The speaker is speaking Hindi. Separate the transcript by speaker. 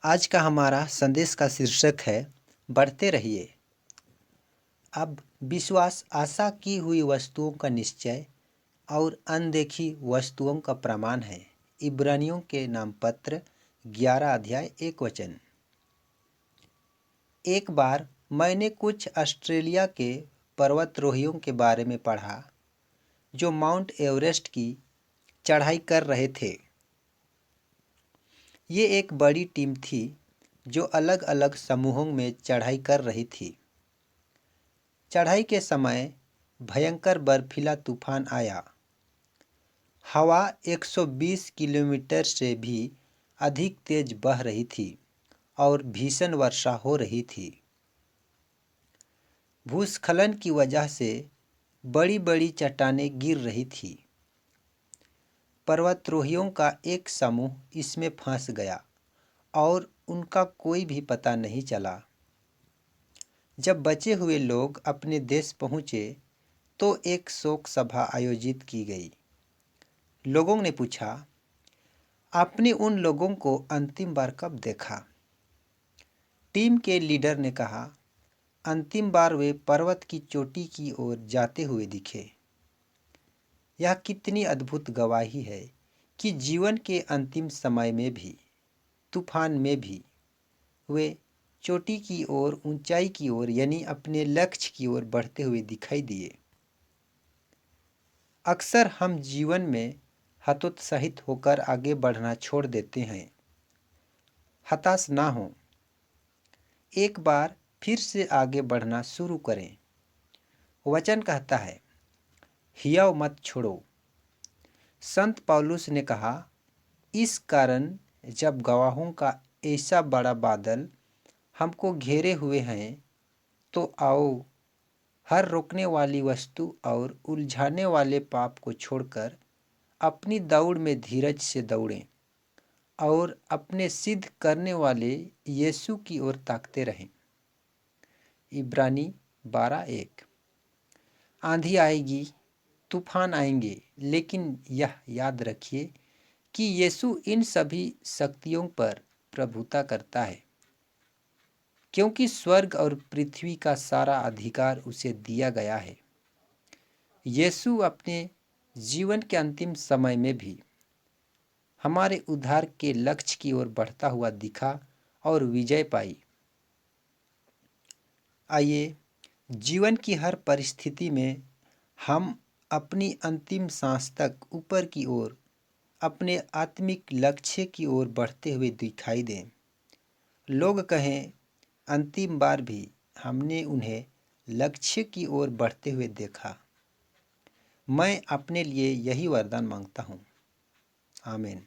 Speaker 1: आज का हमारा संदेश का शीर्षक है बढ़ते रहिए। अब विश्वास आशा की हुई वस्तुओं का निश्चय और अनदेखी वस्तुओं का प्रमाण है। इब्रानियों के नाम पत्र 11 अध्याय 1 वचन। एक बार मैंने कुछ ऑस्ट्रेलिया के पर्वतारोहियों के बारे में पढ़ा जो माउंट एवरेस्ट की चढ़ाई कर रहे थे। ये एक बड़ी टीम थी जो अलग अलग समूहों में चढ़ाई कर रही थी। चढ़ाई के समय भयंकर बर्फीला तूफान आया। हवा 120 किलोमीटर से भी अधिक तेज बह रही थी और भीषण वर्षा हो रही थी। भूस्खलन की वजह से बड़ी बड़ी चट्टानें गिर रही थी। पर्वतारोहियों का एक समूह इसमें फंस गया और उनका कोई भी पता नहीं चला। जब बचे हुए लोग अपने देश पहुंचे तो एक शोक सभा आयोजित की गई। लोगों ने पूछा, आपने उन लोगों को अंतिम बार कब देखा? टीम के लीडर ने कहा, अंतिम बार वे पर्वत की चोटी की ओर जाते हुए दिखे। यह कितनी अद्भुत गवाही है कि जीवन के अंतिम समय में भी, तूफान में भी, वे चोटी की ओर, ऊंचाई की ओर यानी अपने लक्ष्य की ओर बढ़ते हुए दिखाई दिए। अक्सर हम जीवन में हतोत्साहित होकर आगे बढ़ना छोड़ देते हैं। हताश ना हो, एक बार फिर से आगे बढ़ना शुरू करें। वचन कहता है, हियाव मत छोड़ो। संत पौलुस ने कहा, इस कारण जब गवाहों का ऐसा बड़ा बादल हमको घेरे हुए हैं तो आओ हर रोकने वाली वस्तु और उलझाने वाले पाप को छोड़कर अपनी दौड़ में धीरज से दौड़ें और अपने सिद्ध करने वाले यीशु की ओर ताकते रहें। इब्रानी 12:1। आंधी आएगी, तूफान आएंगे, लेकिन यह याद रखिए कि यीशु इन सभी शक्तियों पर प्रभुता करता है, क्योंकि स्वर्ग और पृथ्वी का सारा अधिकार उसे दिया गया है। यीशु अपने जीवन के अंतिम समय में भी हमारे उद्धार के लक्ष्य की ओर बढ़ता हुआ दिखा और विजय पाई। आइए जीवन की हर परिस्थिति में हम अपनी अंतिम सांस तक ऊपर की ओर अपने आत्मिक लक्ष्य की ओर बढ़ते हुए दिखाई दें। लोग कहें, अंतिम बार भी हमने उन्हें लक्ष्य की ओर बढ़ते हुए देखा। मैं अपने लिए यही वरदान मांगता हूँ। आमीन।